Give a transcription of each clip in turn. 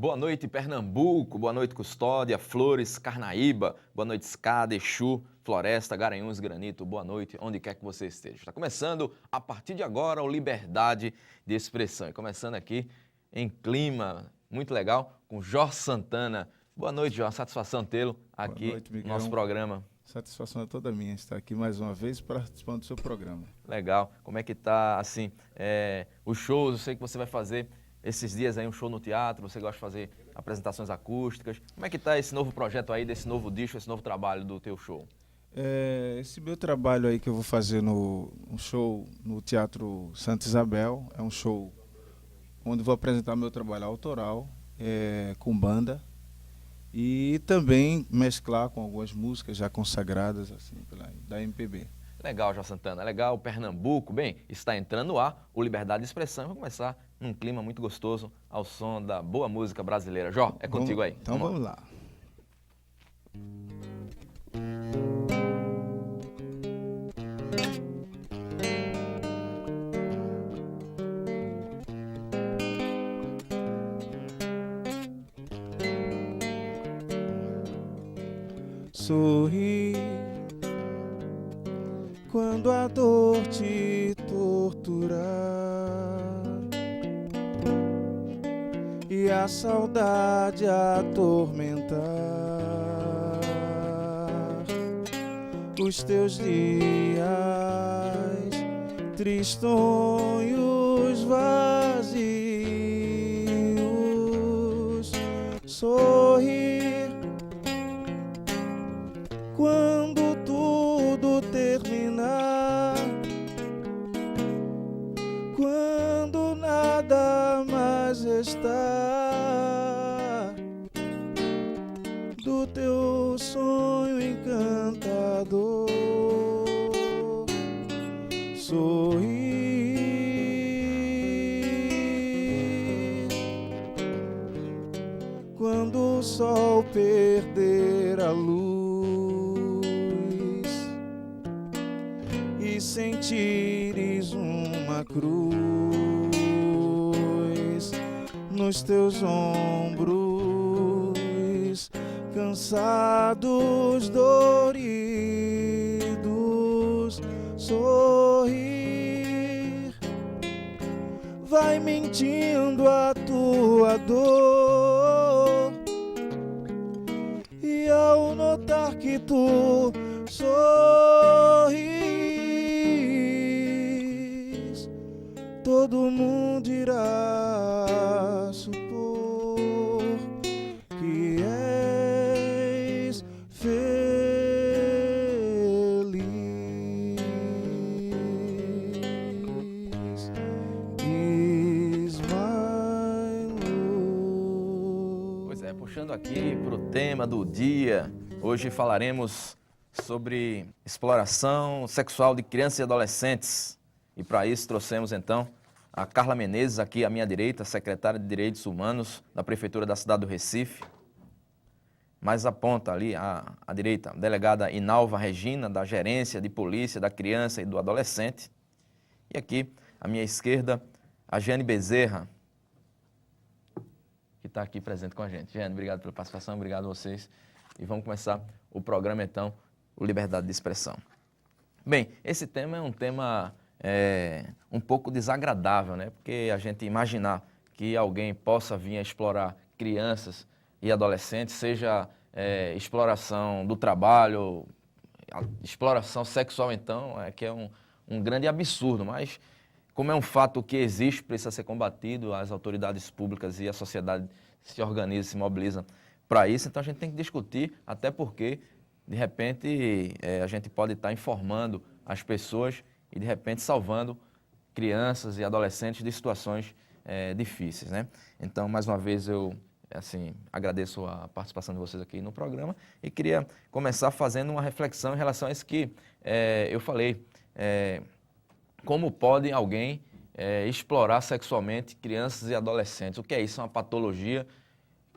Boa noite, Pernambuco, boa noite, Custódia, Flores, Carnaíba, boa noite, Escada, Exu, Floresta, Garanhuns, Granito, boa noite, onde quer que você esteja. Está começando, a partir de agora, o Liberdade de Expressão. E começando aqui em clima muito legal, com Jorge Santana. Boa noite, Jorge, satisfação tê-lo Boa aqui noite, no Miguel. nosso programa. Satisfação é toda minha estar aqui mais uma vez participando do seu programa. Legal, como é que tá, assim, os shows, eu sei que você vai fazer esses dias aí um show no teatro, você gosta de fazer apresentações acústicas. Como é que tá esse novo projeto aí, desse novo disco, esse novo trabalho do teu show? Esse meu trabalho aí que eu vou fazer um show no Teatro Santa Isabel, é um show onde vou apresentar meu trabalho autoral, com banda, e também mesclar com algumas músicas já consagradas assim, da MPB. Legal, Jorge Santana, legal, Pernambuco. Bem, está entrando no ar o Liberdade de Expressão. Vamos começar num clima muito gostoso, ao som da boa música brasileira. Jó, é contigo aí. Então vamos lá. Sorri quando a dor te torturar e a saudade atormentar os teus dias tristonhos vazios. Sorrir quando tudo terminar, quando nada mais restar do teu sonho encantador. Sorrir quando o sol perder a luz e sentires uma cruz nos teus ombros, cansados, doridos. Sorrir vai mentindo a tua dor, e ao notar que tu sorris, todo mundo irá supor que és feliz. Is my love. Pois é, puxando aqui para o tema do dia, hoje falaremos sobre exploração sexual de crianças e adolescentes. E para isso trouxemos então a Carla Menezes, aqui à minha direita, secretária de Direitos Humanos da Prefeitura da cidade do Recife. Mais à ponta ali, à direita, a delegada Inalva Regina, da Gerência de Polícia da Criança e do Adolescente. E aqui, à minha esquerda, a Jane Bezerra, que está aqui presente com a gente. Jane, obrigado pela participação, obrigado a vocês. E vamos começar o programa, então, o Liberdade de Expressão. Bem, esse tema é um tema um pouco desagradável, né? Porque a gente imaginar que alguém possa vir a explorar crianças e adolescentes, seja exploração do trabalho, exploração sexual, então, que é um grande absurdo, mas como é um fato que existe, precisa ser combatido, as autoridades públicas e a sociedade se organizam, se mobilizam para isso, então a gente tem que discutir, até porque, de repente, a gente pode estar informando as pessoas e, de repente, salvando crianças e adolescentes de situações difíceis, né? Então, mais uma vez, eu agradeço a participação de vocês aqui no programa e queria começar fazendo uma reflexão em relação a isso que eu falei. Como pode alguém explorar sexualmente crianças e adolescentes? O que é isso? É uma patologia?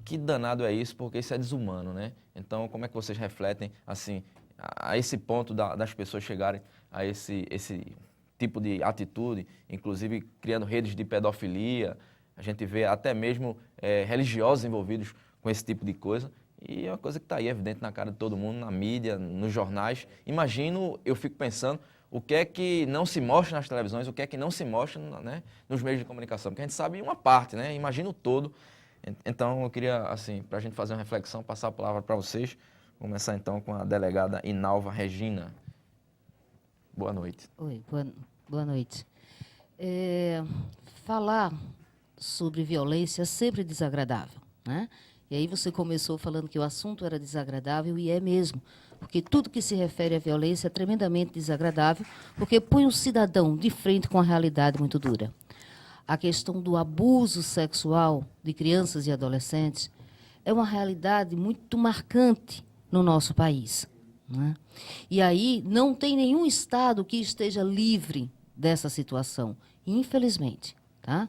Que danado é isso? Porque isso é desumano, né? Então, como é que vocês refletem, assim, a esse ponto das pessoas chegarem a esse tipo de atitude, inclusive criando redes de pedofilia, A gente vê até mesmo religiosos envolvidos com esse tipo de coisa. E é uma coisa que está aí evidente na cara de todo mundo, na mídia, nos jornais. Imagino, eu fico pensando, o que é que não se mostra nas televisões, o que é que não se mostra, né, nos meios de comunicação. Porque a gente sabe uma parte, né? Imagina o todo. Então, eu queria, assim, para a gente fazer uma reflexão, passar a palavra para vocês. Começar, então, com a delegada Inalva Regina. Boa noite. Oi, boa noite. Falar sobre violência é sempre desagradável, né? E aí você começou falando que o assunto era desagradável, e é mesmo, porque tudo que se refere à violência é tremendamente desagradável, porque põe o cidadão de frente com a realidade muito dura. A questão do abuso sexual de crianças e adolescentes é uma realidade muito marcante no nosso país, né? E aí não tem nenhum estado que esteja livre dessa situação, infelizmente, tá?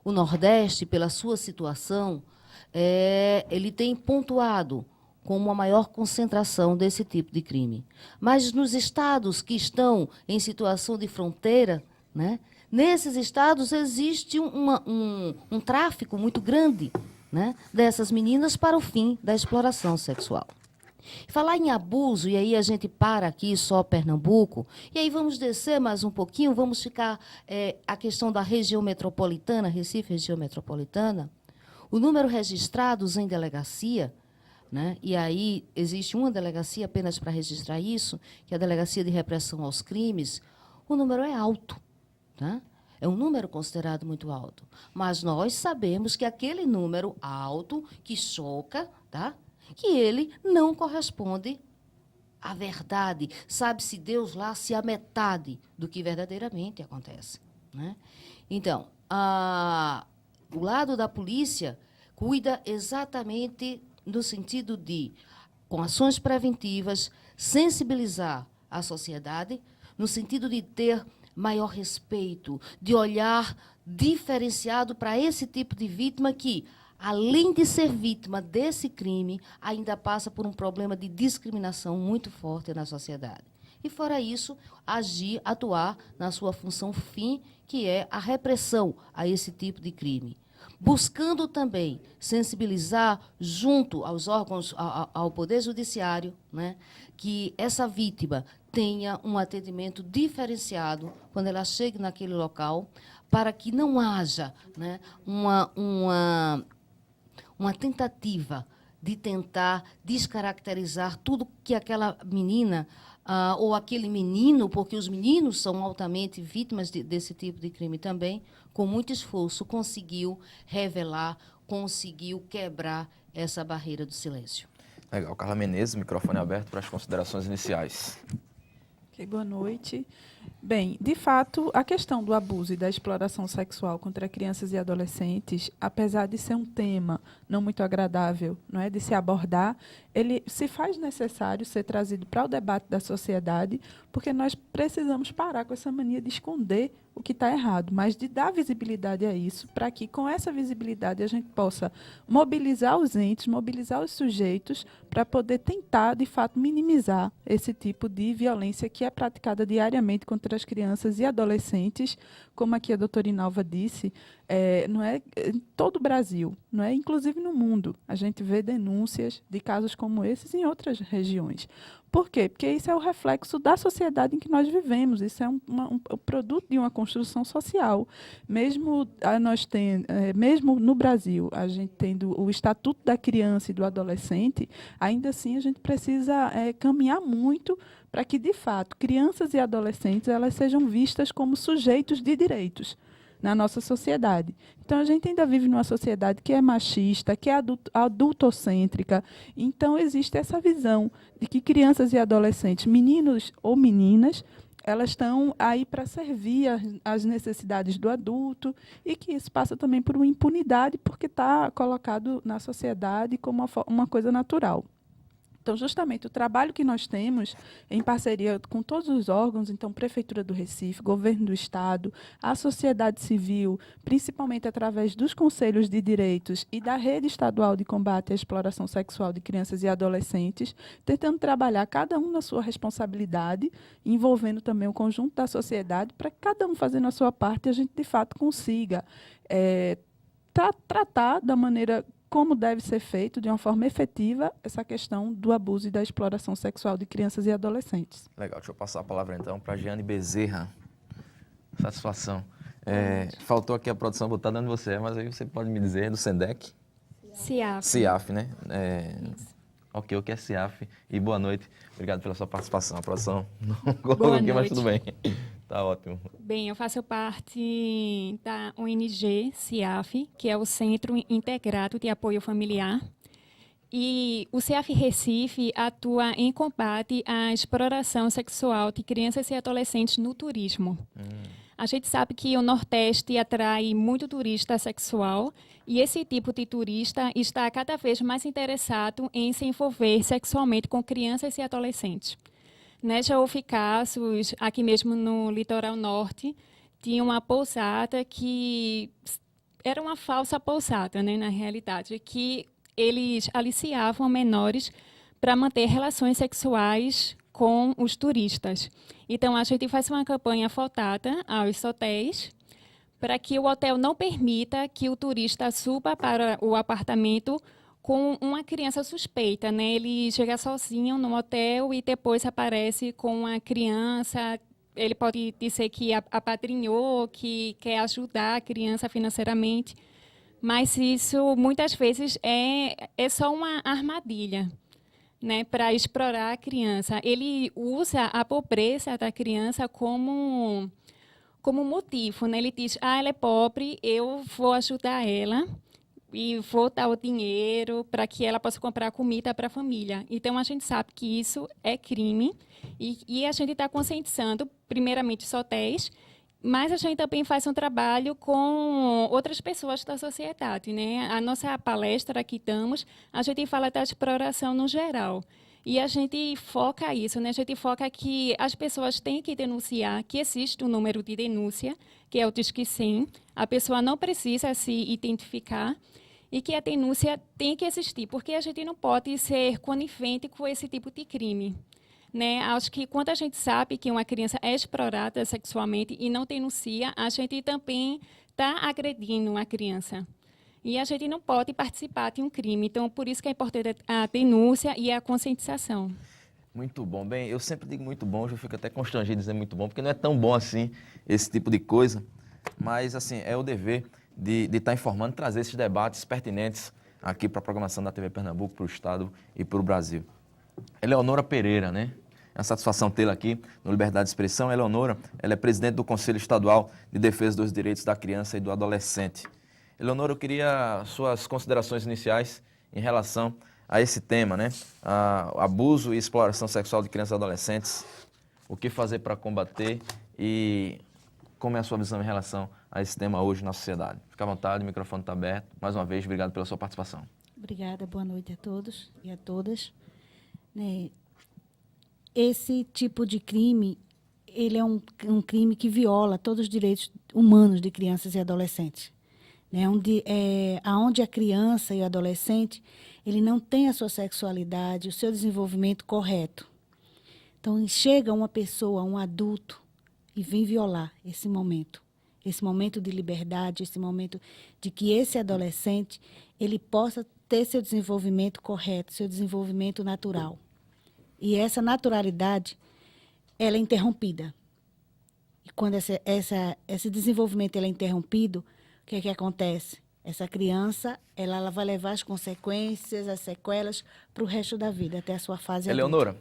O Nordeste, pela sua situação, ele tem pontuado como a maior concentração desse tipo de crime. Mas nos estados que estão em situação de fronteira, né, nesses estados existe um tráfico muito grande, né, dessas meninas para o fim da exploração sexual. Falar em abuso, e aí a gente para aqui só Pernambuco, e aí vamos descer mais um pouquinho, vamos ficar a questão da região metropolitana, Recife, região metropolitana. O número registrados em delegacia, né, e aí existe uma delegacia apenas para registrar isso, que é a Delegacia de Repressão aos Crimes, o número é alto, tá? É um número considerado muito alto. Mas nós sabemos que aquele número alto, que choca, tá, que ele não corresponde à verdade. Sabe-se Deus lá se a metade do que verdadeiramente acontece, né? Então, o lado da polícia cuida exatamente no sentido de, com ações preventivas, sensibilizar a sociedade, no sentido de ter maior respeito, de olhar diferenciado para esse tipo de vítima que, além de ser vítima desse crime, ainda passa por um problema de discriminação muito forte na sociedade. E, fora isso, atuar na sua função fim, que é a repressão a esse tipo de crime. Buscando também sensibilizar junto aos órgãos, ao Poder Judiciário, né, que essa vítima tenha um atendimento diferenciado quando ela chegue naquele local, para que não haja, né, uma tentativa de tentar descaracterizar tudo que aquela menina ou aquele menino, porque os meninos são altamente vítimas desse tipo de crime também, com muito esforço, conseguiu revelar, conseguiu quebrar essa barreira do silêncio. Legal. Carla Menezes, microfone aberto para as considerações iniciais. Okay, boa noite. Bem, de fato, a questão do abuso e da exploração sexual contra crianças e adolescentes, apesar de ser um tema não muito agradável, não é, de se abordar, ele se faz necessário ser trazido para o debate da sociedade, porque nós precisamos parar com essa mania de esconder o que está errado, mas de dar visibilidade a isso, para que, com essa visibilidade, a gente possa mobilizar os entes, mobilizar os sujeitos, para poder tentar, de fato, minimizar esse tipo de violência que é praticada diariamente contra as crianças e adolescentes, como aqui a doutora Inalva disse, não é em todo o Brasil, não é, inclusive no mundo. A gente vê denúncias de casos como esses em outras regiões. Por quê? Porque isso é o reflexo da sociedade em que nós vivemos, isso é um produto de uma construção social. Mesmo mesmo no Brasil, a gente tendo o Estatuto da Criança e do Adolescente, ainda assim a gente precisa caminhar muito para que, de fato, crianças e adolescentes elas sejam vistas como sujeitos de direitos na nossa sociedade. Então, a gente ainda vive numa sociedade que é machista, que é adultocêntrica. Então, existe essa visão de que crianças e adolescentes, meninos ou meninas, elas estão aí para servir às necessidades do adulto, e que isso passa também por uma impunidade, porque está colocado na sociedade como uma coisa natural. Então, justamente, o trabalho que nós temos em parceria com todos os órgãos, então, Prefeitura do Recife, Governo do Estado, a sociedade civil, principalmente através dos Conselhos de Direitos e da Rede Estadual de Combate à Exploração Sexual de Crianças e Adolescentes, tentando trabalhar cada um na sua responsabilidade, envolvendo também o conjunto da sociedade, para que cada um fazendo a sua parte, a gente, de fato, consiga tratar da maneira como deve ser feito, de uma forma efetiva, essa questão do abuso e da exploração sexual de crianças e adolescentes. Legal, deixa eu passar a palavra então para Giane Bezerra. Satisfação. Faltou aqui a produção botar dando você, mas aí você pode me dizer do SENDEC? CIAF. CIAF, né? Ok, o que é CIAF? E boa noite. Obrigado pela sua participação. A produção não colocou aqui, mas tudo bem. Tá ótimo. Bem, eu faço parte da ONG CIAF, que é o Centro Integrado de Apoio Familiar. E o CIAF Recife atua em combate à exploração sexual de crianças e adolescentes no turismo. A gente sabe que o Nordeste atrai muito turista sexual e esse tipo de turista está cada vez mais interessado em se envolver sexualmente com crianças e adolescentes. Né, já houve casos, aqui mesmo no litoral norte, tinha uma pousada que era uma falsa pousada, né, na realidade, que eles aliciavam menores para manter relações sexuais com os turistas. Então, a gente faz uma campanha voltada aos hotéis para que o hotel não permita que o turista suba para o apartamento com uma criança suspeita, né? Ele chega sozinho no hotel e depois aparece com uma criança. Ele pode dizer que apadrinhou, que quer ajudar a criança financeiramente, mas isso muitas vezes é só uma armadilha, né, para explorar a criança. Ele usa a pobreza da criança como motivo, né? Ele diz: ela é pobre, eu vou ajudar ela e vou dar o dinheiro para que ela possa comprar comida para a família. Então, a gente sabe que isso é crime e a gente está conscientizando, primeiramente, os hotéis, mas a gente também faz um trabalho com outras pessoas da sociedade, né? A nossa palestra que damos, a gente fala da exploração no geral. E a gente foca isso, né? A gente foca que as pessoas têm que denunciar, que existe um número de denúncia, que é o Disque 100. A pessoa não precisa se identificar e que a denúncia tem que existir, porque a gente não pode ser conivente com esse tipo de crime. Né? Acho que quando a gente sabe que uma criança é explorada sexualmente e não denuncia, a gente também está agredindo a criança. E a gente não pode participar de um crime. Então, por isso que é importante a denúncia e a conscientização. Muito bom. Bem, eu sempre digo muito bom, eu fico até constrangido de dizer muito bom, porque não é tão bom assim esse tipo de coisa. Mas, assim, é o dever de estar informando, trazer esses debates pertinentes aqui para a programação da TV Pernambuco, para o Estado e para o Brasil. Eleonora Pereira, né? É uma satisfação tê-la aqui no Liberdade de Expressão. Eleonora, ela é presidente do Conselho Estadual de Defesa dos Direitos da Criança e do Adolescente. Eleonora, eu queria suas considerações iniciais em relação a esse tema, né? Abuso e exploração sexual de crianças e adolescentes. O que fazer para combater e como é a sua visão em relação a esse tema hoje na sociedade? Fique à vontade, o microfone está aberto. Mais uma vez, obrigado pela sua participação. Obrigada, boa noite a todos e a todas. Esse tipo de crime, ele é um crime que viola todos os direitos humanos de crianças e adolescentes. Onde a criança e o adolescente, ele não tem a sua sexualidade, o seu desenvolvimento correto. Então, chega uma pessoa, um adulto, e vem violar esse momento de liberdade, esse momento de que esse adolescente ele possa ter seu desenvolvimento correto, seu desenvolvimento natural. E essa naturalidade, ela é interrompida. E quando esse desenvolvimento ele é interrompido, o que é que acontece? Essa criança ela vai levar as consequências, as sequelas para o resto da vida, até a sua fase adulta. Eleonora,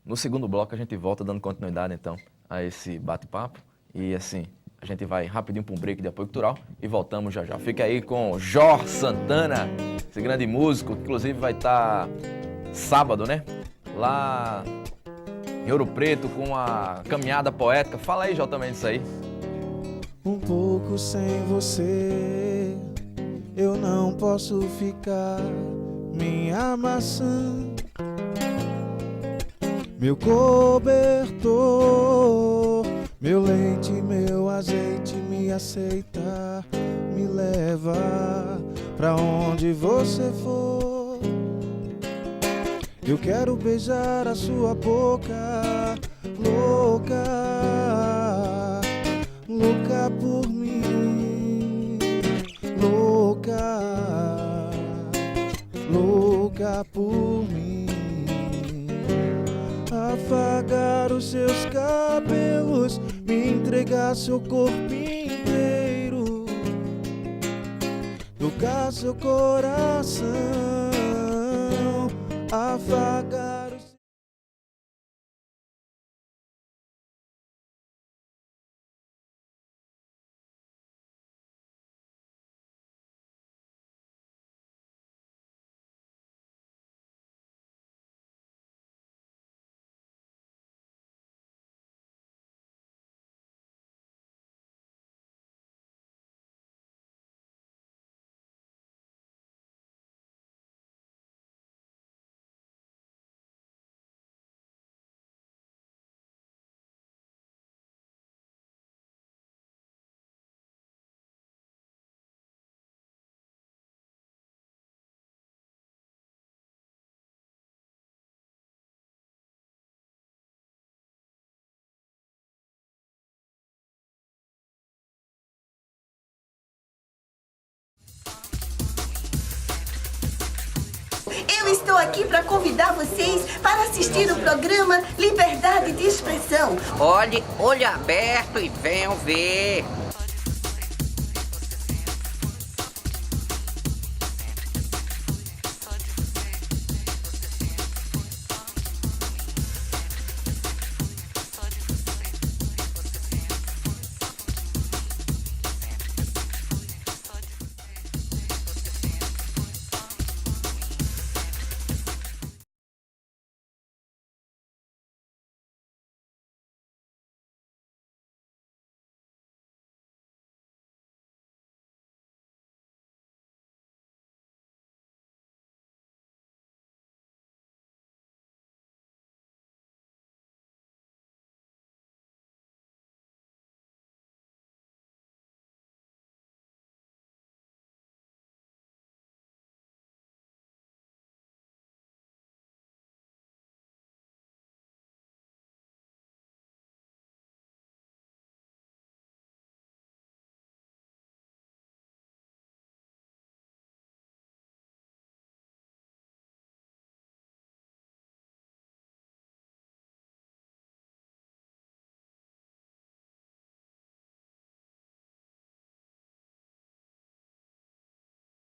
no segundo bloco a gente volta dando continuidade, então, a esse bate-papo. E, assim, a gente vai rapidinho para um break de apoio cultural e voltamos já já. Fica aí com Jorge Santana, esse grande músico, que inclusive vai estar sábado, né? Lá em Ouro Preto, com a caminhada poética. Fala aí, Jota, também disso aí. Um pouco sem você, eu não posso ficar. Minha maçã, meu cobertor, meu leite, meu azeite, me aceita, me leva pra onde você for. Eu quero beijar a sua boca, louca, louca por mim, louca, matar por mim, afagar os seus cabelos, me entregar seu corpo inteiro, tocar seu coração, afagar os... Eu estou aqui para convidar vocês para assistir o programa Liberdade de Expressão. Olhe, olho aberto e venham ver.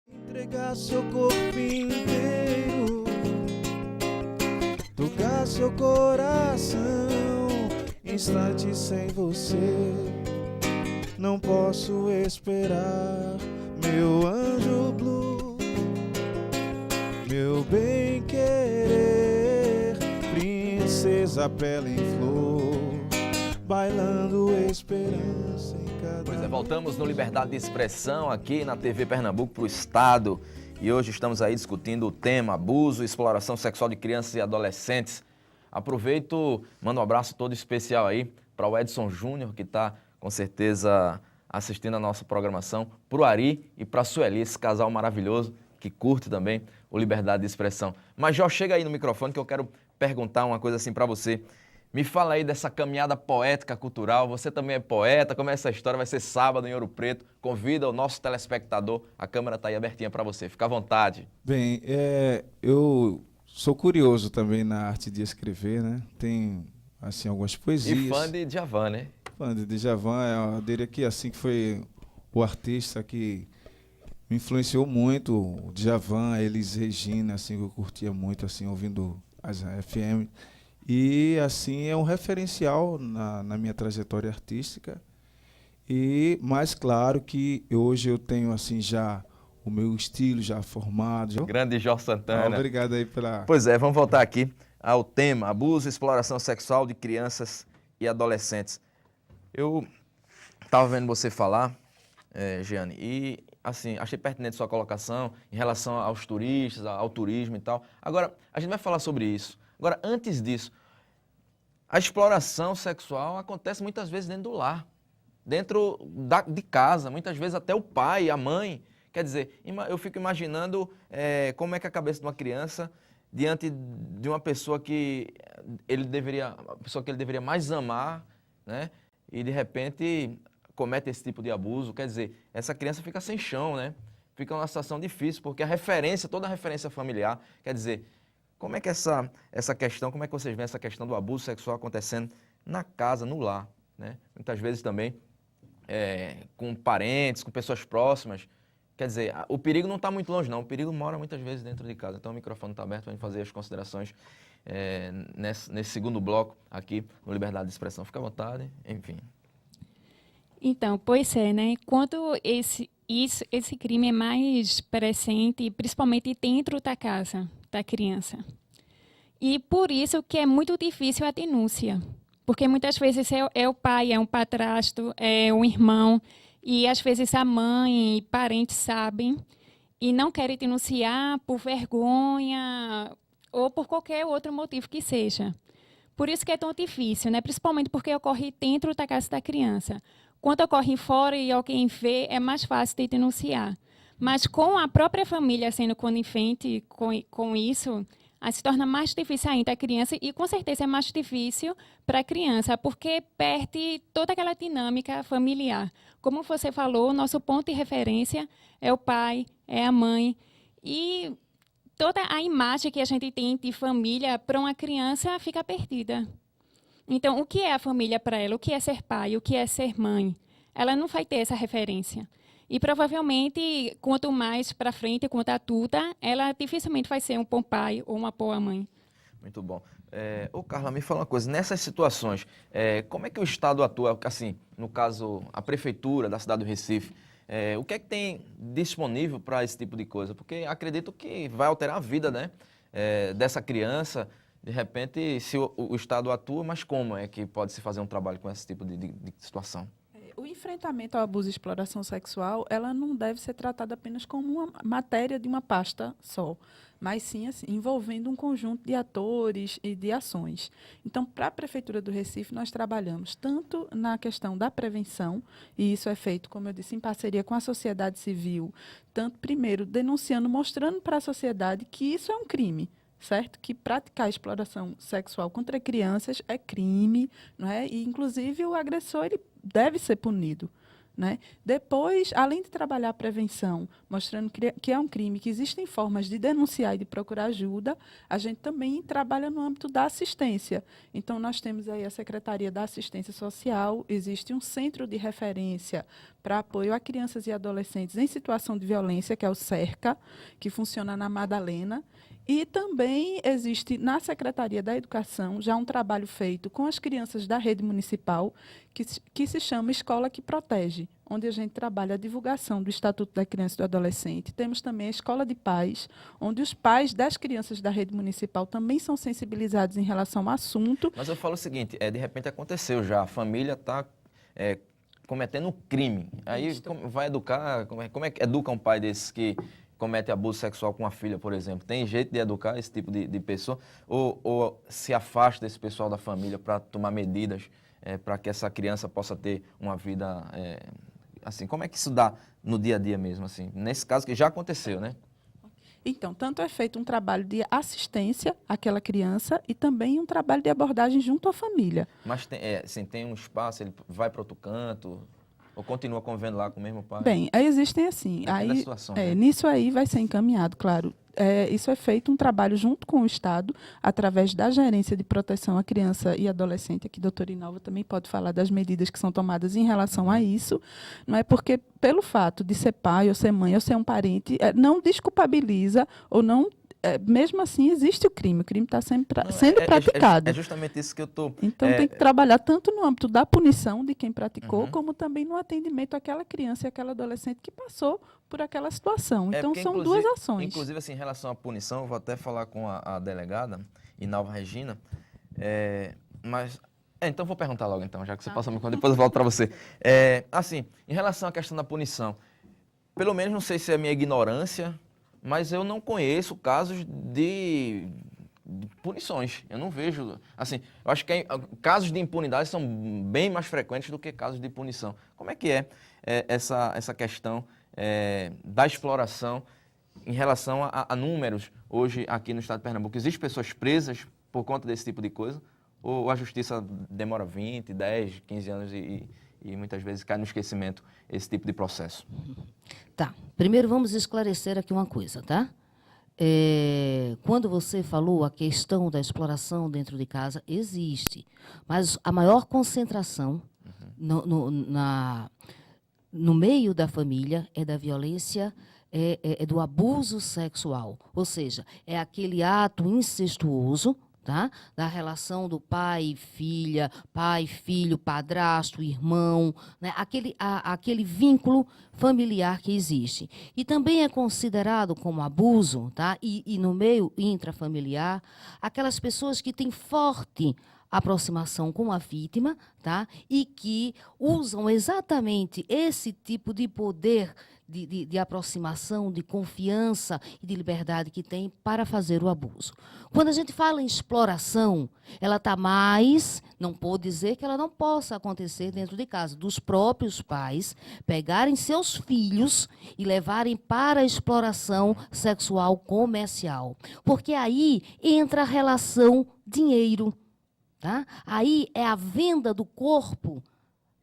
Entregar seu corpo inteiro, tocar seu coração, instante sem você, não posso esperar, meu anjo blue, meu bem querer, princesa pele em flor, bailando esperança em cada... Pois é, voltamos no Liberdade de Expressão aqui na TV Pernambuco para o Estado. E hoje estamos aí discutindo o tema abuso e exploração sexual de crianças e adolescentes. Aproveito, mando um abraço todo especial aí para o Edson Júnior, que está com certeza assistindo a nossa programação, para o Ari e para a Sueli, esse casal maravilhoso que curte também o Liberdade de Expressão. Mas já chega aí no microfone que eu quero perguntar uma coisa assim para você. Me fala aí dessa caminhada poética cultural, você também é poeta, como é essa história? Vai ser sábado em Ouro Preto, convida o nosso telespectador, a câmera está aí abertinha para você, fica à vontade. Bem, eu sou curioso também na arte de escrever, né? Tem, assim, algumas poesias. E fã de Djavan, né? Fã de Djavan, eu diria que assim que foi o artista que me influenciou muito, o Djavan, a Elis Regina, assim, que eu curtia muito, assim, ouvindo as FM. E, assim, é um referencial na minha trajetória artística. E, mais claro que hoje eu tenho, assim, já o meu estilo já formado. Grande Jorge Santana. Obrigado aí pela... Pois é, vamos voltar aqui ao tema abuso e exploração sexual de crianças e adolescentes. Eu estava vendo você falar, Jeane, e, assim, achei pertinente sua colocação em relação aos turistas, ao turismo e tal. Agora, a gente vai falar sobre isso. Agora, antes disso, a exploração sexual acontece muitas vezes dentro do lar, dentro de casa, muitas vezes até o pai, a mãe. Quer dizer, eu fico imaginando como é que a cabeça de uma criança, diante de uma pessoa que ele deveria mais amar, né? E de repente comete esse tipo de abuso. Quer dizer, essa criança fica sem chão, né? fica uma situação difícil, porque toda a referência familiar, quer dizer, como é que essa questão, como é que vocês veem essa questão do abuso sexual acontecendo na casa, no lar, né? Muitas vezes também com parentes, com pessoas próximas. Quer dizer, o perigo não está muito longe, não. O perigo mora muitas vezes dentro de casa. Então o microfone está aberto para a gente fazer as considerações nesse segundo bloco aqui no Liberdade de Expressão. Fica à vontade, enfim. Então, pois é, né? Quando esse crime é mais presente, principalmente dentro da casa da criança. E por isso que é muito difícil a denúncia. Porque muitas vezes é o pai, é um padrasto, é um irmão, e às vezes a mãe e parentes sabem e não querem denunciar por vergonha ou por qualquer outro motivo que seja. Por isso que é tão difícil, né? Principalmente porque ocorre dentro da casa da criança. Quando ocorre fora e alguém vê, é mais fácil de denunciar. Mas com a própria família sendo conivente com isso, se torna mais difícil ainda a criança e, com certeza, é mais difícil para a criança, porque perde toda aquela dinâmica familiar. Como você falou, nosso ponto de referência é o pai, é a mãe. E toda a imagem que a gente tem de família para uma criança fica perdida. Então, o que é a família para ela? O que é ser pai? O que é ser mãe? Ela não vai ter essa referência. E, provavelmente, quanto mais para frente, quanto adulta, ela dificilmente vai ser um bom pai ou uma boa mãe. Muito bom. Ô, Carla, me fala uma coisa. Nessas situações, como é que o Estado atua? Assim, no caso, a Prefeitura da cidade do Recife, o que é que tem disponível para esse tipo de coisa? Porque acredito que vai alterar a vida, né, dessa criança. De repente, se o Estado atua, mas como é que pode se fazer um trabalho com esse tipo de situação? O enfrentamento ao abuso e exploração sexual, ela não deve ser tratada apenas como uma matéria de uma pasta só, mas sim assim, envolvendo um conjunto de atores e de ações. Então, para a Prefeitura do Recife, nós trabalhamos tanto na questão da prevenção, e isso é feito, como eu disse, em parceria com a sociedade civil, tanto, primeiro, denunciando, mostrando para a sociedade que isso é um crime, certo? Que praticar exploração sexual contra crianças é crime, não é? E, inclusive, o agressor ele deve ser punido, né? Depois, além de trabalhar a prevenção, mostrando que é um crime, que existem formas de denunciar e de procurar ajuda, a gente também trabalha no âmbito da assistência. Então, nós temos aí a Secretaria da Assistência Social, existe um centro de referência para apoio a crianças e adolescentes em situação de violência, que é o CERCA, que funciona na Madalena. E também existe na Secretaria da Educação já um trabalho feito com as crianças da rede municipal, que se chama Escola que Protege, onde a gente trabalha a divulgação do Estatuto da Criança e do Adolescente. Temos também a Escola de Pais, onde os pais das crianças da rede municipal também são sensibilizados em relação ao assunto. Mas eu falo o seguinte, de repente aconteceu já, a família está cometendo um crime. Aí como vai educar, como é que educa um pai desses que comete abuso sexual com a filha, por exemplo? Tem jeito de educar esse tipo de pessoa? Ou se afasta desse pessoal da família para tomar medidas para que essa criança possa ter uma vida, assim, como é que isso dá no dia a dia mesmo, assim? Nesse caso que já aconteceu, né? Então, tanto é feito um trabalho de assistência àquela criança e também um trabalho de abordagem junto à família. Mas tem um espaço, ele vai para outro canto? Ou continua convivendo lá com o mesmo pai? Bem, existem assim. Depende da situação, né? Nisso aí vai ser encaminhado, claro. Isso é feito um trabalho junto com o Estado, através da Gerência de Proteção à Criança e Adolescente. Aqui, a doutora Inalva também pode falar das medidas que são tomadas em relação a isso. Não é porque, pelo fato de ser pai, ou ser mãe, ou ser um parente, não desculpabiliza ou não. Mesmo assim, existe o crime está sendo praticado. É justamente isso que eu estou... Então, tem que trabalhar tanto no âmbito da punição de quem praticou, como também no atendimento àquela criança e àquela adolescente que passou por aquela situação. Então, são duas ações. Inclusive, assim, em relação à punição, eu vou até falar com a delegada, Inalva Regina, mas... então, vou perguntar logo, então, já que você passou me conta, depois eu volto para você. Assim, em relação à questão da punição, pelo menos, não sei se é a minha ignorância, mas eu não conheço casos de punições. Eu não vejo... Assim, eu acho que casos de impunidade são bem mais frequentes do que casos de punição. Como é que essa questão da exploração em relação a números hoje aqui no estado de Pernambuco? Existem pessoas presas por conta desse tipo de coisa? Ou a justiça demora 20, 10, 15 anos e e muitas vezes cai no esquecimento esse tipo de processo. Tá. Primeiro vamos esclarecer aqui uma coisa, tá? Quando você falou a questão da exploração dentro de casa, existe. Mas a maior concentração no meio da família é da violência, é do abuso sexual. Ou seja, é aquele ato incestuoso, tá? Da relação do pai e filha, pai, filho, padrasto, irmão, né? Aquele vínculo familiar que existe. E também é considerado como abuso, tá? E no meio intrafamiliar, aquelas pessoas que têm forte aproximação com a vítima, tá? E que usam exatamente esse tipo de poder de aproximação, de confiança e de liberdade que tem para fazer o abuso. Quando a gente fala em exploração, ela está mais, não pode dizer que ela não possa acontecer dentro de casa, dos próprios pais pegarem seus filhos e levarem para a exploração sexual comercial. Porque aí entra a relação dinheiro. Tá? Aí é a venda do corpo,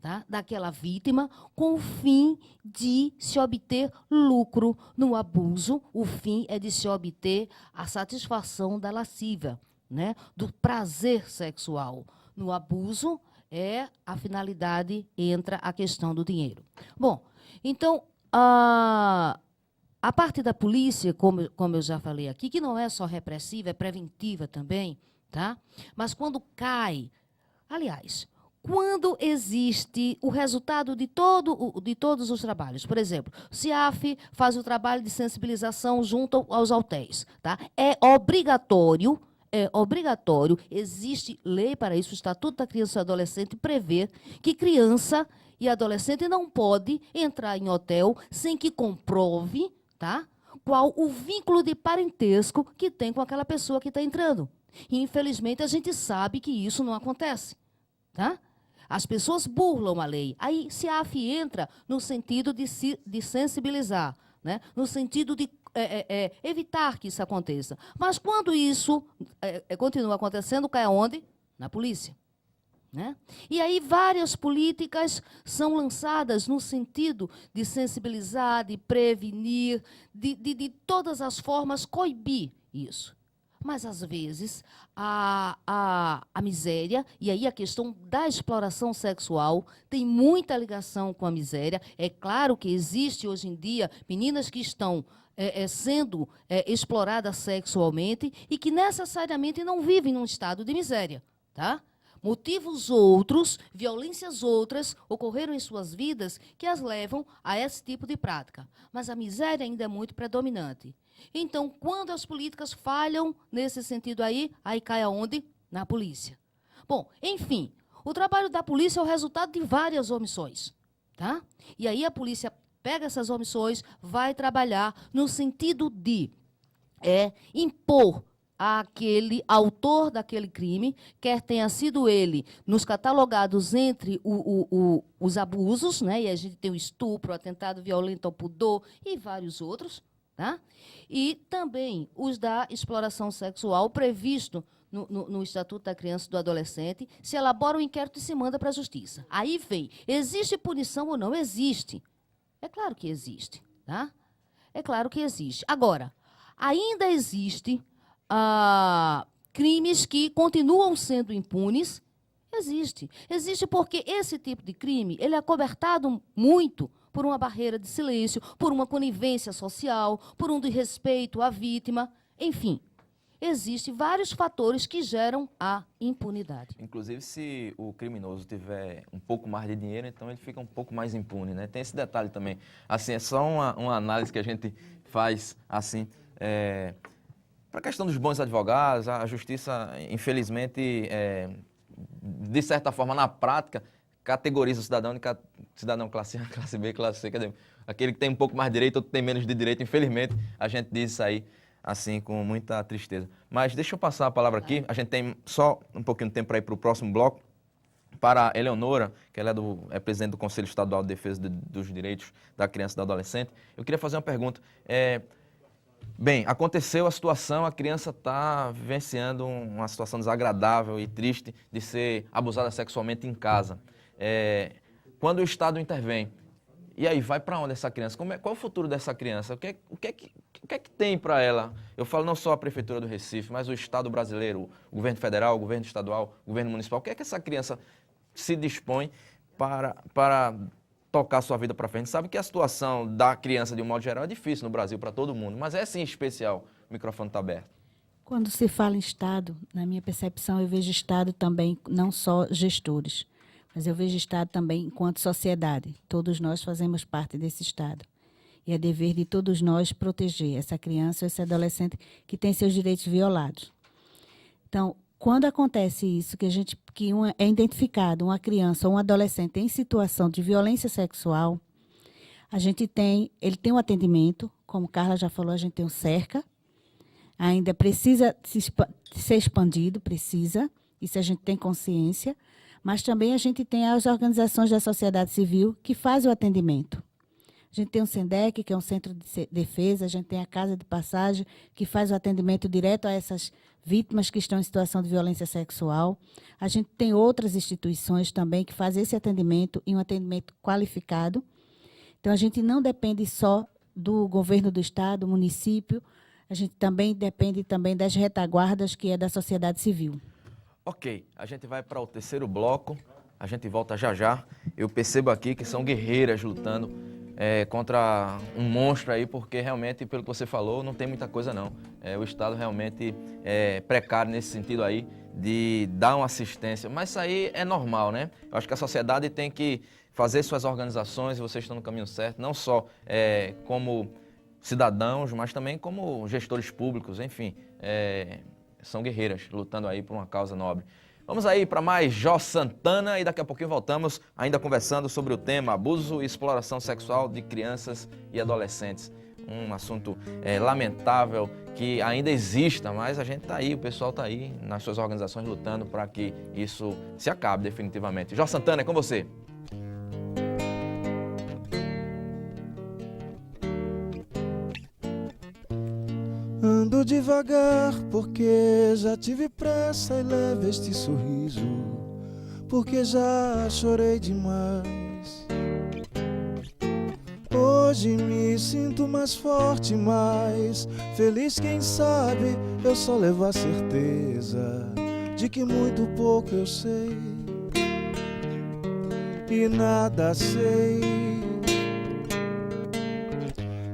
tá, daquela vítima com o fim de se obter lucro. No abuso, o fim é de se obter a satisfação da lascívia, né, do prazer sexual. No abuso, a finalidade, entra a questão do dinheiro. Bom, então, a parte da polícia, como eu já falei aqui, que não é só repressiva, é preventiva também, tá? Mas quando cai, aliás, quando existe o resultado de todos os trabalhos, por exemplo, o CIAF faz o trabalho de sensibilização junto aos autéis, tá? É obrigatório, existe lei para isso, o Estatuto da Criança e do Adolescente prevê que criança e adolescente não pode entrar em hotel sem que comprove, tá, qual o vínculo de parentesco que tem com aquela pessoa que está entrando. E, infelizmente, a gente sabe que isso não acontece. Tá? As pessoas burlam a lei. Aí, CIAF entra no sentido de sensibilizar, né? No sentido de evitar que isso aconteça. Mas, quando isso continua acontecendo, cai aonde? Na polícia. Né? E aí, várias políticas são lançadas no sentido de sensibilizar, de prevenir, de todas as formas, coibir isso. Mas, às vezes, a miséria, e aí a questão da exploração sexual tem muita ligação com a miséria. É claro que existe, hoje em dia, meninas que estão sendo exploradas sexualmente e que necessariamente não vivem num estado de miséria. Tá? Motivos outros, violências outras ocorreram em suas vidas que as levam a esse tipo de prática. Mas a miséria ainda é muito predominante. Então, quando as políticas falham nesse sentido aí cai aonde? Na polícia. Bom, enfim, o trabalho da polícia é o resultado de várias omissões. Tá? E aí a polícia pega essas omissões, vai trabalhar no sentido de impor àquele autor daquele crime, quer tenha sido ele nos catalogados entre os abusos, né? E a gente tem o estupro, o atentado violento ao pudor e vários outros, tá? E também os da exploração sexual previsto no Estatuto da Criança e do Adolescente, se elabora um inquérito e se manda para a Justiça. Aí vem, existe punição ou não? Existe. É claro que existe. Tá? É claro que existe. Agora, ainda existe crimes que continuam sendo impunes. Existe. Existe porque esse tipo de crime ele é acobertado muito por uma barreira de silêncio, por uma conivência social, por um desrespeito à vítima, enfim. Existem vários fatores que geram a impunidade. Inclusive, se o criminoso tiver um pouco mais de dinheiro, então ele fica um pouco mais impune, né? Tem esse detalhe também. Assim, é só uma análise que a gente faz, assim, para a questão dos bons advogados, a justiça, infelizmente, de certa forma, na prática, categoriza o cidadão de cidadão classe A, classe B, classe C. Quer dizer, aquele que tem um pouco mais de direito, outro tem menos de direito. Infelizmente, a gente diz isso aí, assim, com muita tristeza. Mas deixa eu passar a palavra aqui. A gente tem só um pouquinho de tempo para ir para o próximo bloco. Para a Eleonora, que ela é presidente do Conselho Estadual de Defesa dos Direitos da Criança e do Adolescente. Eu queria fazer uma pergunta. Bem, aconteceu a situação, a criança está vivenciando uma situação desagradável e triste de ser abusada sexualmente em casa. quando o Estado intervém, e aí vai para onde essa criança? Qual é o futuro dessa criança? O que é que tem para ela? Eu falo não só a Prefeitura do Recife, mas o Estado brasileiro, o governo federal, o governo estadual, o governo municipal. O que é que essa criança se dispõe para tocar a sua vida para frente? Sabe que a situação da criança, de um modo geral, é difícil no Brasil para todo mundo, mas essa em especial, o microfone está aberto. Quando se fala em Estado, na minha percepção, eu vejo Estado também, não só gestores, mas eu vejo Estado também enquanto sociedade. Todos nós fazemos parte desse Estado. E é dever de todos nós proteger essa criança ou esse adolescente que tem seus direitos violados. Então, quando acontece isso, é identificado uma criança ou um adolescente em situação de violência sexual, ele tem um atendimento, como Carla já falou, a gente tem um cerca, ainda precisa ser expandido, isso a gente tem consciência, mas também a gente tem as organizações da sociedade civil que fazem o atendimento. A gente tem o SENDEC, que é um centro de defesa, a gente tem a Casa de Passagem, que faz o atendimento direto a essas vítimas que estão em situação de violência sexual. A gente tem outras instituições também que fazem esse atendimento e um atendimento qualificado. Então, a gente não depende só do governo do Estado, do município, a gente também depende também das retaguardas, que é da sociedade civil. Ok, a gente vai para o terceiro bloco, a gente volta já já. Eu percebo aqui que são guerreiras lutando contra um monstro aí, porque realmente, pelo que você falou, não tem muita coisa não. O Estado realmente é precário nesse sentido aí, de dar uma assistência, mas isso aí é normal, né? Eu acho que a sociedade tem que fazer suas organizações, e vocês estão no caminho certo, não só como cidadãos, mas também como gestores públicos, enfim, são guerreiras lutando aí por uma causa nobre. Vamos aí para mais Jó Santana e daqui a pouquinho voltamos ainda conversando sobre o tema abuso e exploração sexual de crianças e adolescentes. Um assunto lamentável que ainda exista, mas a gente está aí, o pessoal está aí nas suas organizações lutando para que isso se acabe definitivamente. Jó Santana, é com você. Ando devagar porque já tive pressa e leve este sorriso, porque já chorei demais. Hoje me sinto mais forte, mais feliz, quem sabe eu só levo a certeza de que muito pouco eu sei e nada sei.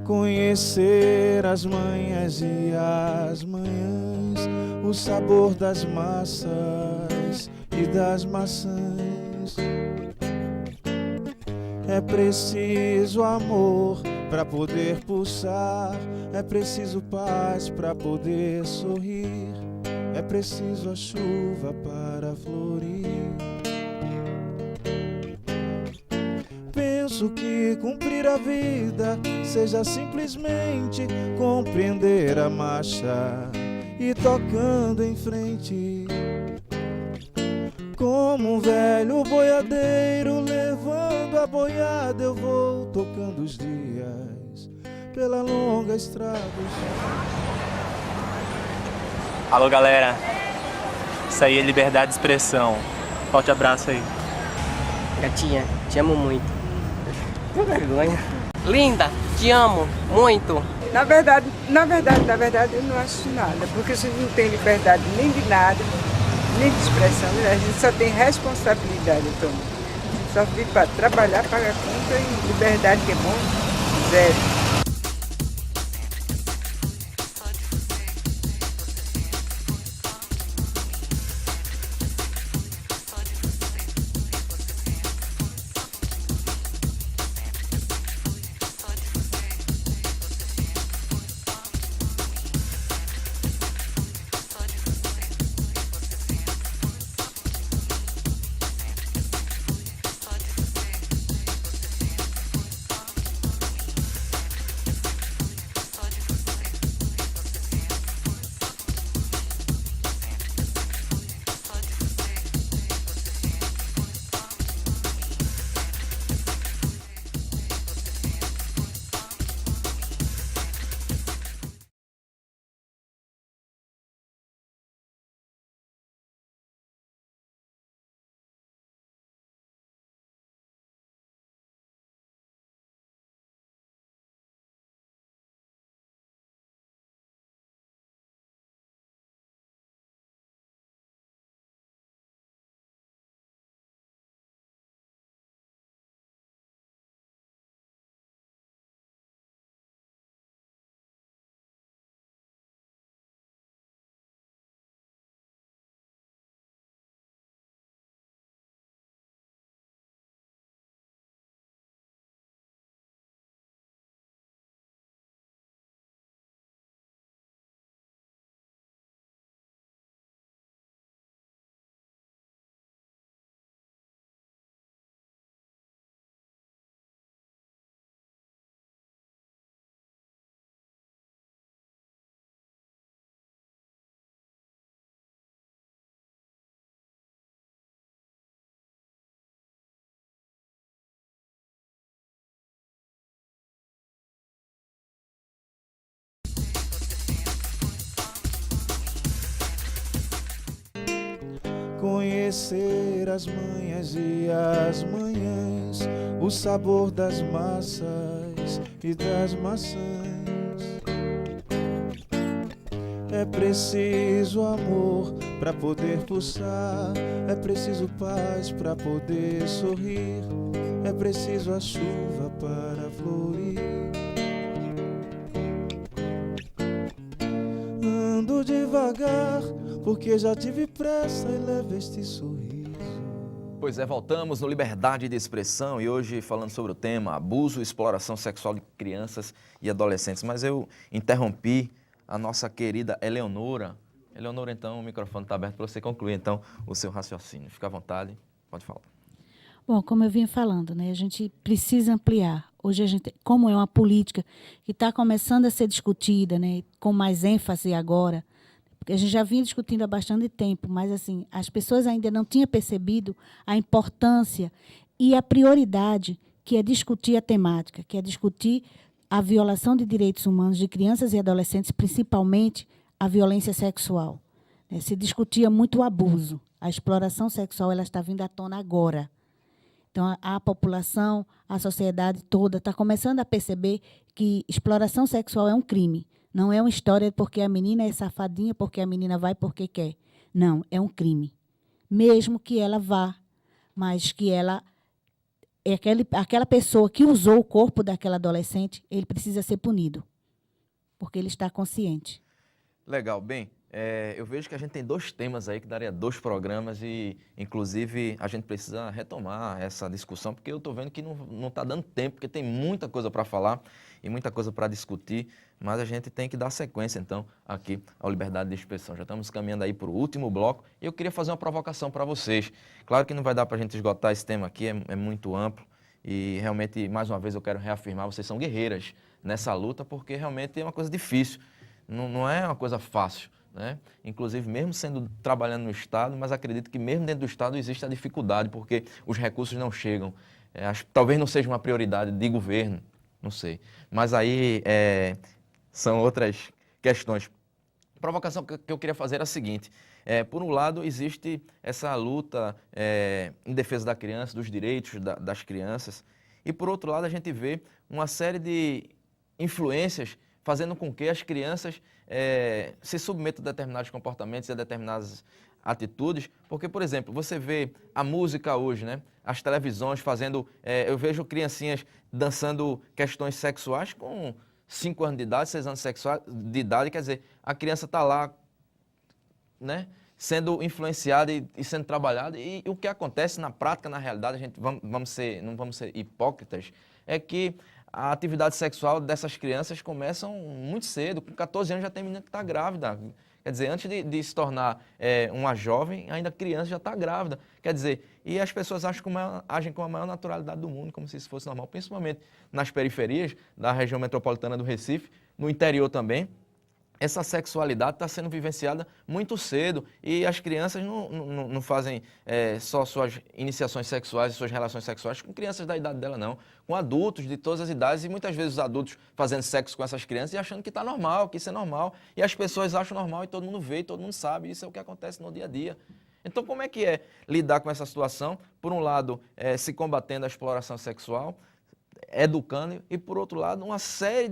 Conhecer as manhãs e as manhãs, o sabor das massas e das maçãs. É preciso amor para poder pulsar, é preciso paz para poder sorrir, é preciso a chuva para florir. Penso que cumprir a vida seja simplesmente compreender a marcha e tocando em frente. Como um velho boiadeiro levando a boiada, eu vou tocando os dias pela longa estrada. Alô, galera. Isso aí é liberdade de expressão. Forte abraço aí. Gatinha, te amo muito. Que vergonha. Linda, te amo muito. Na verdade, eu não acho nada, porque a gente não tem liberdade nem de nada, nem de expressão, a gente só tem responsabilidade, então. A gente só vive para trabalhar, pagar conta e liberdade que é bom, zero. conhecer as manhas e as manhãs, o sabor das massas e das maçãs. É preciso amor para poder pulsar, é preciso paz para poder sorrir, é preciso a chuva para florir. Ando devagar, porque já tive pressa e levo este sorriso. Pois é, voltamos no Liberdade de Expressão e hoje falando sobre o tema abuso e exploração sexual de crianças e adolescentes. Mas eu interrompi a nossa querida Eleonora. Eleonora, então, o microfone está aberto para você concluir, então, o seu raciocínio. Fica à vontade, pode falar. Bom, como eu vinha falando, né, a gente precisa ampliar. Hoje, como é uma política que está começando a ser discutida, né, com mais ênfase agora, porque a gente já vinha discutindo há bastante tempo, mas assim, as pessoas ainda não tinham percebido a importância e a prioridade que é discutir a temática, que é discutir a violação de direitos humanos de crianças e adolescentes, principalmente a violência sexual. Se discutia muito o abuso. A exploração sexual ela está vindo à tona agora. Então, a população, a sociedade toda está começando a perceber que exploração sexual é um crime. Não é uma história porque a menina é safadinha, porque a menina vai porque quer. Não, é um crime. Mesmo que ela vá, mas que ela... aquela pessoa que usou o corpo daquela adolescente, ele precisa ser punido, porque ele está consciente. Legal. Bem, eu vejo que a gente tem 2 temas aí que daria 2 programas e, inclusive, a gente precisa retomar essa discussão, porque eu estou vendo que não está dando tempo, porque tem muita coisa para falar e muita coisa para discutir, mas a gente tem que dar sequência, então, aqui ao Liberdade de Expressão. Já estamos caminhando aí para o último bloco e eu queria fazer uma provocação para vocês. Claro que não vai dar para a gente esgotar esse tema aqui, é muito amplo e, realmente, mais uma vez, eu quero reafirmar, vocês são guerreiras nessa luta, porque realmente é uma coisa difícil, não é uma coisa fácil, né? Inclusive, mesmo trabalhando no Estado, mas acredito que mesmo dentro do Estado existe a dificuldade, porque os recursos não chegam. Talvez não seja uma prioridade de governo, não sei. Mas aí são outras questões. A provocação que eu queria fazer era a seguinte. Por um lado, existe essa luta em defesa da criança, dos direitos das crianças. E, por outro lado, a gente vê uma série de influências fazendo com que as crianças se submetam a determinados comportamentos e a determinadas atitudes. Porque, por exemplo, você vê a música hoje, né? As televisões fazendo... eu vejo criancinhas dançando questões sexuais com 5 anos de idade, 6 anos de idade. Quer dizer, a criança está lá, né, sendo influenciada e sendo trabalhada. E o que acontece na prática, na realidade, a gente não vamos ser hipócritas, é que a atividade sexual dessas crianças começam muito cedo. Com 14 anos já tem menina que está grávida. Quer dizer, antes de se tornar uma jovem, ainda criança já está grávida. Quer dizer, e as pessoas agem com a maior naturalidade do mundo, como se isso fosse normal, principalmente nas periferias da região metropolitana do Recife, no interior também. Essa sexualidade está sendo vivenciada muito cedo e as crianças não fazem só suas iniciações sexuais e suas relações sexuais com crianças da idade dela, não. Com adultos de todas as idades e muitas vezes os adultos fazendo sexo com essas crianças e achando que está normal, que isso é normal. E as pessoas acham normal e todo mundo vê, e todo mundo sabe. Isso é o que acontece no dia a dia. Então, como é que é lidar com essa situação? Por um lado, se combatendo a exploração sexual, educando, e por outro lado, uma série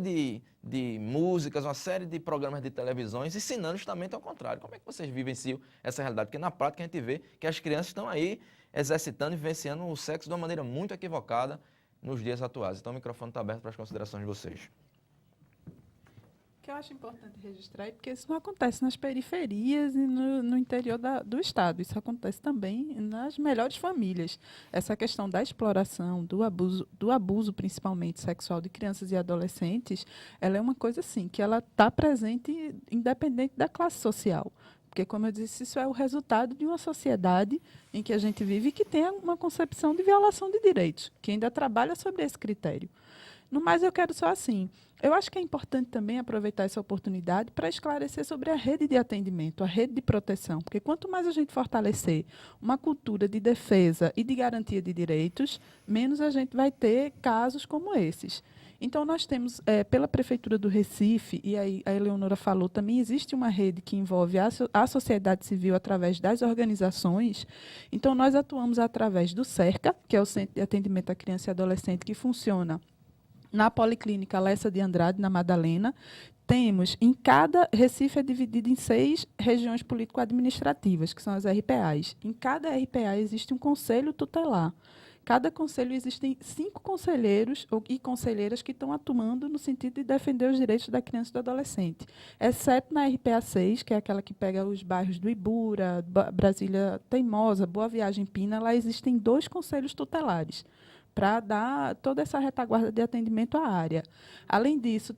de músicas, uma série de programas de televisões ensinando justamente ao contrário. Como é que vocês vivenciam essa realidade? Porque na prática a gente vê que as crianças estão aí exercitando e vivenciando o sexo de uma maneira muito equivocada nos dias atuais. Então o microfone está aberto para as considerações de vocês. O que eu acho importante registrar é porque isso não acontece nas periferias e no interior do Estado. Isso acontece também nas melhores famílias. Essa questão da exploração, do abuso principalmente sexual de crianças e adolescentes, ela é uma coisa assim, que ela está presente independente da classe social. Porque, como eu disse, isso é o resultado de uma sociedade em que a gente vive e que tem uma concepção de violação de direitos, que ainda trabalha sobre esse critério. No mais, eu quero só assim. Eu acho que é importante também aproveitar essa oportunidade para esclarecer sobre a rede de atendimento, a rede de proteção, porque quanto mais a gente fortalecer uma cultura de defesa e de garantia de direitos, menos a gente vai ter casos como esses. Então, nós temos, pela Prefeitura do Recife, e aí a Eleonora falou, também existe uma rede que envolve a sociedade civil através das organizações. Então, nós atuamos através do CERCA, que é o Centro de Atendimento à Criança e Adolescente, que funciona na Policlínica Lessa de Andrade, na Madalena. Recife é dividido em 6 regiões político-administrativas, que são as RPAs. Em cada RPA existe um conselho tutelar. Cada conselho existem 5 conselheiros e conselheiras que estão atuando no sentido de defender os direitos da criança e do adolescente. Exceto na RPA 6, que é aquela que pega os bairros do Ibura, Brasília Teimosa, Boa Viagem, Pina, lá existem 2 conselhos tutelares para dar toda essa retaguarda de atendimento à área. Além disso,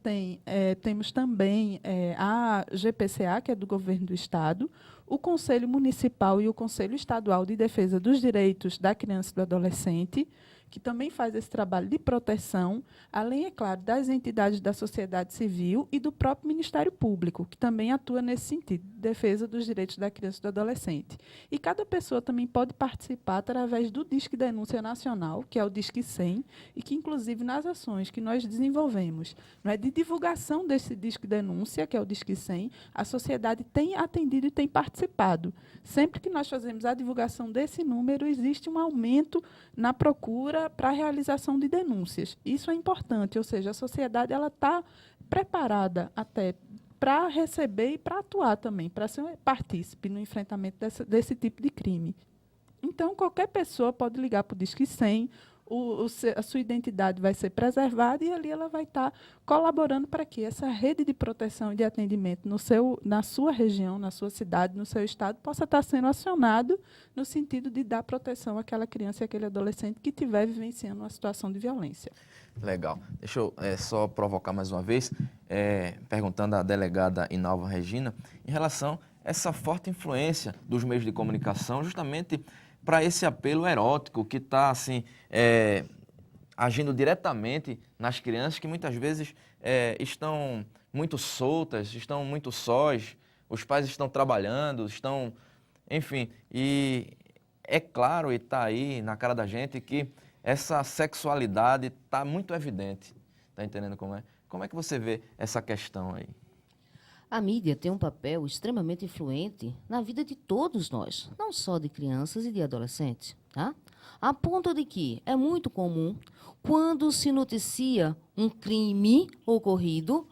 temos também a GPCA, que é do Governo do Estado, o Conselho Municipal e o Conselho Estadual de Defesa dos Direitos da Criança e do Adolescente, que também faz esse trabalho de proteção, além, é claro, das entidades da sociedade civil e do próprio Ministério Público, que também atua nesse sentido, de defesa dos direitos da criança e do adolescente. E cada pessoa também pode participar através do Disque Denúncia Nacional, que é o Disque 100, e que, inclusive, nas ações que nós desenvolvemos, não é, de divulgação desse Disque Denúncia, que é o Disque 100, a sociedade tem atendido e tem participado. Sempre que nós fazemos a divulgação desse número, existe um aumento na procura para a realização de denúncias. Isso é importante, ou seja, a sociedade está preparada até para receber e para atuar também, para ser partícipe no enfrentamento desse tipo de crime. Então, qualquer pessoa pode ligar para o Disque 100, a sua identidade vai ser preservada e ali ela vai estar colaborando para que essa rede de proteção e de atendimento na sua região, na sua cidade, no seu estado, possa estar sendo acionado no sentido de dar proteção àquela criança e àquele adolescente que estiver vivenciando uma situação de violência. Legal. Deixa eu só provocar mais uma vez, perguntando à delegada Inalva Regina, em relação a essa forte influência dos meios de comunicação, justamente para esse apelo erótico que está assim, agindo diretamente nas crianças que muitas vezes estão muito soltas, estão muito sós, os pais estão trabalhando, enfim, e é claro e está aí na cara da gente que essa sexualidade está muito evidente. Está entendendo como é? Como é que você vê essa questão aí? A mídia tem um papel extremamente influente na vida de todos nós, não só de crianças e de adolescentes, tá? A ponto de que é muito comum, quando se noticia um crime ocorrido,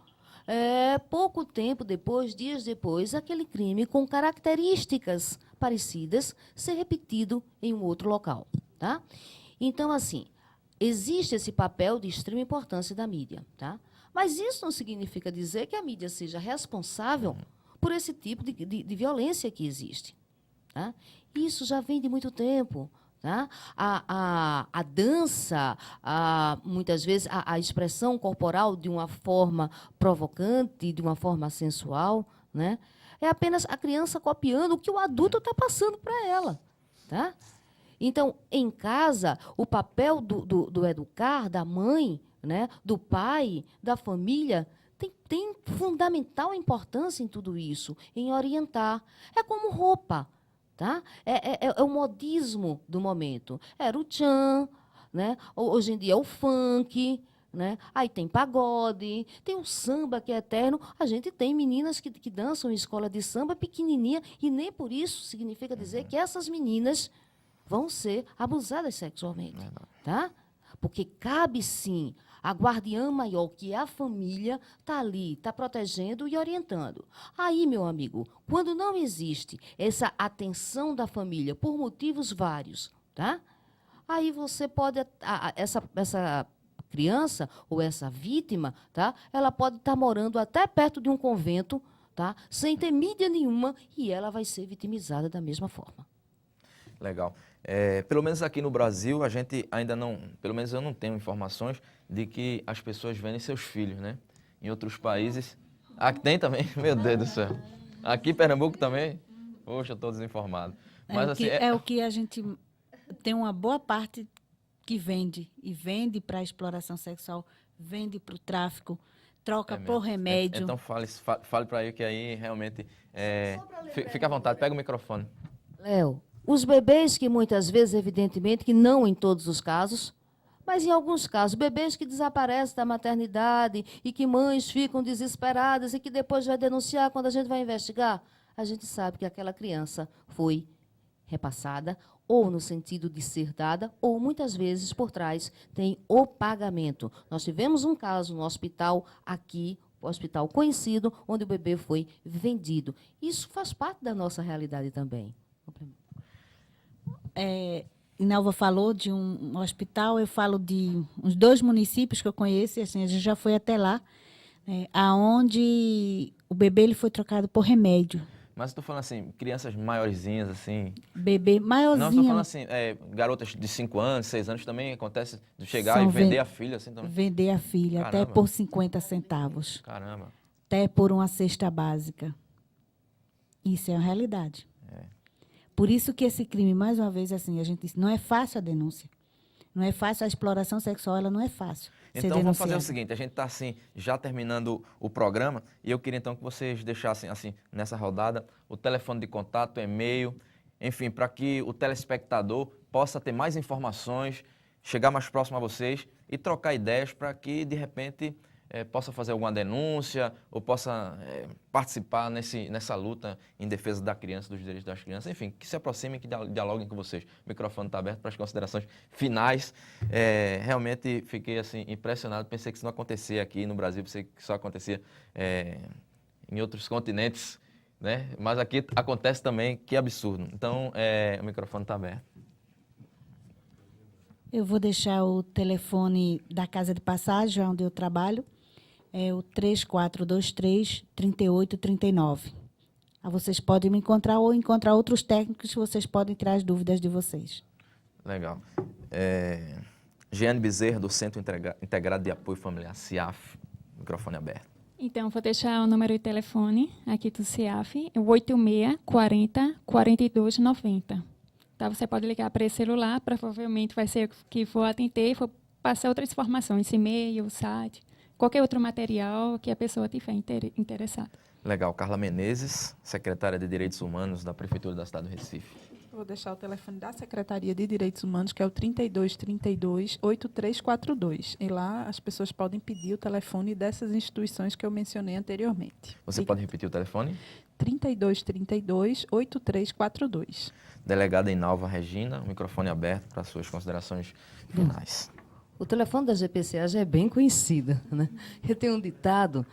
pouco tempo depois, dias depois, aquele crime com características parecidas ser repetido em um outro local, tá? Então, assim, existe esse papel de extrema importância da mídia, tá? Mas isso não significa dizer que a mídia seja responsável por esse tipo de violência que existe. Tá? Isso já vem de muito tempo. Tá? A dança, muitas vezes, a expressão corporal de uma forma provocante, de uma forma sensual, né? É apenas a criança copiando o que o adulto está passando para ela. Tá? Então, em casa, o papel do educar, da mãe, né, do pai, da família, tem fundamental importância em tudo isso, em orientar. É como roupa, tá? É o modismo do momento. Era o tchan, né? Hoje em dia é o funk, né? Aí tem pagode, tem o samba que é eterno. A gente tem meninas que dançam em escola de samba pequenininha e nem por isso significa dizer que essas meninas vão ser abusadas sexualmente, tá? Porque cabe, sim, a guardiã maior, que é a família, está ali, está protegendo e orientando. Aí, meu amigo, quando não existe essa atenção da família, por motivos vários, tá? Aí você pode, essa criança ou essa vítima, tá? Ela pode estar morando até perto de um convento, tá? Sem ter mídia nenhuma, e ela vai ser vitimizada da mesma forma. Legal. Pelo menos aqui no Brasil, a gente ainda não, pelo menos eu não tenho informações de que as pessoas vendem seus filhos, né? Em outros países, aqui tem também, meu Deus do céu. Aqui em Pernambuco também, poxa, eu estou desinformado. Mas, é o que a gente tem uma boa parte que vende, e vende para a exploração sexual, vende para o tráfico, troca por remédio. Então fale para aí que aí realmente, fica à vontade, pega o microfone. Léo, os bebês que muitas vezes, evidentemente, que não em todos os casos, Mas, em alguns casos, bebês que desaparecem da maternidade e que mães ficam desesperadas e que depois vai denunciar, quando a gente vai investigar, a gente sabe que aquela criança foi repassada, ou no sentido de ser dada, ou muitas vezes por trás tem o pagamento. Nós tivemos um caso no hospital aqui, um hospital conhecido, onde o bebê foi vendido. Isso faz parte da nossa realidade também. Inalva falou de um hospital, eu falo de uns 2 municípios que eu conheço, e assim, a gente já foi até lá, aonde o bebê ele foi trocado por remédio. Mas estou falando assim, crianças maiorzinhas, assim... Bebê maiorzinho. Não, estou falando assim, garotas de 5 anos, 6 anos também acontece de chegar e vender a filha, assim também. Vender a filha, Caramba. até por 50 centavos. Caramba. Até por uma cesta básica. Isso é uma realidade. Por isso que esse crime, mais uma vez, assim, a gente disse, não é fácil a denúncia. Não é fácil, a exploração sexual, ela não é fácil. Então, vamos fazer o seguinte, a gente está, assim, já terminando o programa, e eu queria, então, que vocês deixassem, assim, nessa rodada, o telefone de contato, o e-mail, enfim, para que o telespectador possa ter mais informações, chegar mais próximo a vocês e trocar ideias para que, de repente, possa fazer alguma denúncia ou possa participar nessa luta em defesa da criança, dos direitos das crianças, enfim, que se aproximem, que dialoguem com vocês. O microfone está aberto para as considerações finais. Realmente fiquei assim, impressionado, pensei que isso não acontecia aqui no Brasil, pensei que só acontecia em outros continentes, né? Mas aqui acontece também, que absurdo. Então, o microfone está aberto. Eu vou deixar o telefone da Casa de Passagem, onde eu trabalho, é o 3423-3839. Vocês podem me encontrar ou encontrar outros técnicos que vocês podem tirar as dúvidas de vocês. Legal. Jeane Bezerra, do Centro Integrado de Apoio Familiar, CIAF, microfone aberto. Então, vou deixar o número de telefone aqui do CIAF, é o 86-40-4290. Tá, você pode ligar para esse celular, provavelmente vai ser que for atender e for passar outras informações, e-mail, site, qualquer outro material que a pessoa tiver interessada. Legal. Carla Menezes, secretária de Direitos Humanos da Prefeitura da cidade do Recife. Vou deixar o telefone da Secretaria de Direitos Humanos, que é o 3232-8342. E lá as pessoas podem pedir o telefone dessas instituições que eu mencionei anteriormente. Você pode repetir o telefone? 3232-8342. Delegada Inalva Regina, o microfone aberto para suas considerações finais. O telefone da GPCA já é bem conhecido, né? Eu tenho um ditado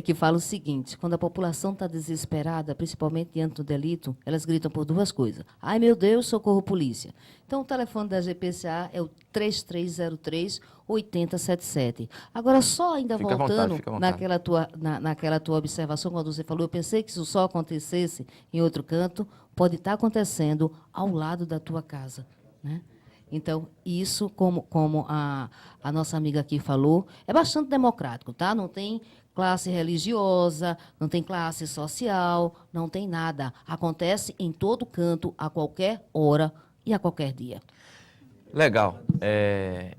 que fala o seguinte: quando a população está desesperada, principalmente diante do delito, elas gritam por 2 coisas. Ai, meu Deus, socorro, polícia. Então, o telefone da GPCA é o 3303-8077. Agora, só ainda Fica voltando à vontade. naquela tua observação, quando você falou, eu pensei que isso só acontecesse em outro canto, pode estar acontecendo ao lado da tua casa, né? Então, isso, como a nossa amiga aqui falou, é bastante democrático, tá? Não tem classe religiosa, não tem classe social, não tem nada. Acontece em todo canto, a qualquer hora e a qualquer dia. Legal.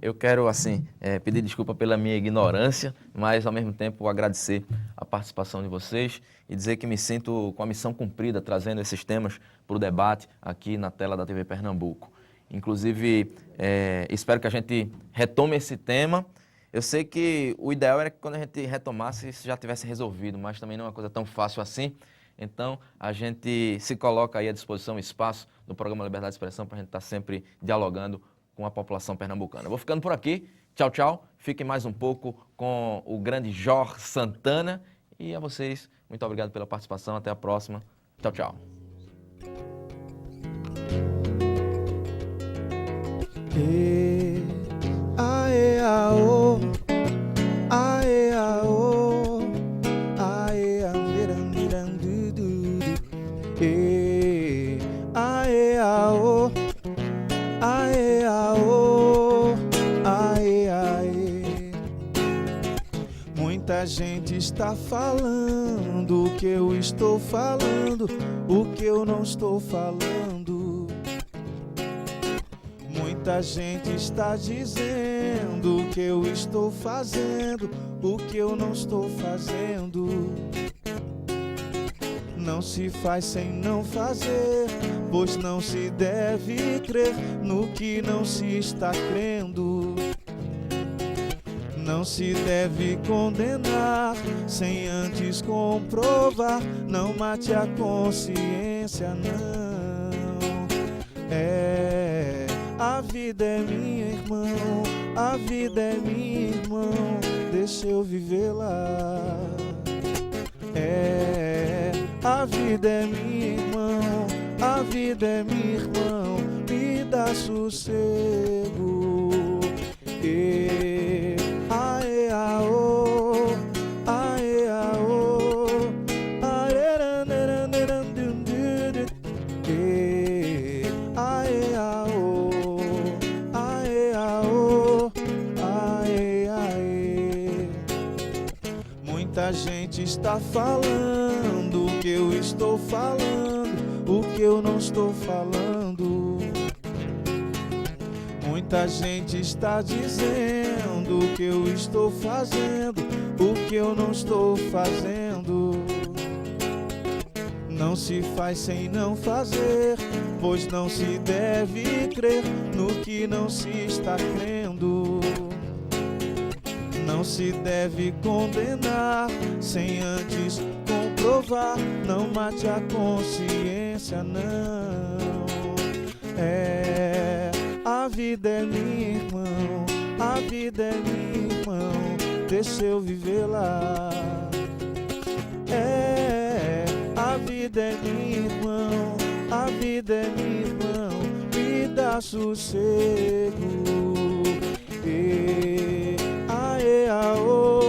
Eu quero, assim, pedir desculpa pela minha ignorância, mas, ao mesmo tempo, agradecer a participação de vocês e dizer que me sinto com a missão cumprida, trazendo esses temas para o debate aqui na tela da TV Pernambuco. Inclusive, espero que a gente retome esse tema. Eu sei que o ideal era que quando a gente retomasse, isso já tivesse resolvido, mas também não é uma coisa tão fácil assim. Então, a gente se coloca aí à disposição, o espaço do programa Liberdade de Expressão, para a gente estar sempre dialogando com a população pernambucana. Eu vou ficando por aqui. Tchau, tchau. Fiquem mais um pouco com o grande Jorge Santana. E a vocês, muito obrigado pela participação. Até a próxima. Tchau, tchau. Aê, aô, aê, aô, aê, aê, aô, aê, aô, aê, aê. Muita gente está falando o que eu estou falando, o que eu não estou falando. Muita gente está dizendo o que eu estou fazendo, o que eu não estou fazendo. Não se faz sem não fazer, pois não se deve crer no que não se está crendo. Não se deve condenar sem antes comprovar. Não mate a consciência, não. A vida é minha, irmão. A vida é minha, irmão. Deixa eu vivê-la. A vida é minha, irmão. A vida é minha, irmão. Me dá sossego. Aê, aô, aê, aô, aê, aô, aê, aô, aê, aê. Muita gente está falando o que eu estou falando, o que eu não estou falando. Muita gente está dizendo o que eu estou fazendo, o que eu não estou fazendo. Não se faz sem não fazer, pois não se deve crer no que não se está crendo. Não se deve condenar sem antes comprovar. Não mate a consciência, não. A vida é minha, irmão. A vida é minha, irmão. Deixa eu vivê-la. A vida é minha, irmão. A vida é minha, irmão. Me dá sossego. Aê, aô.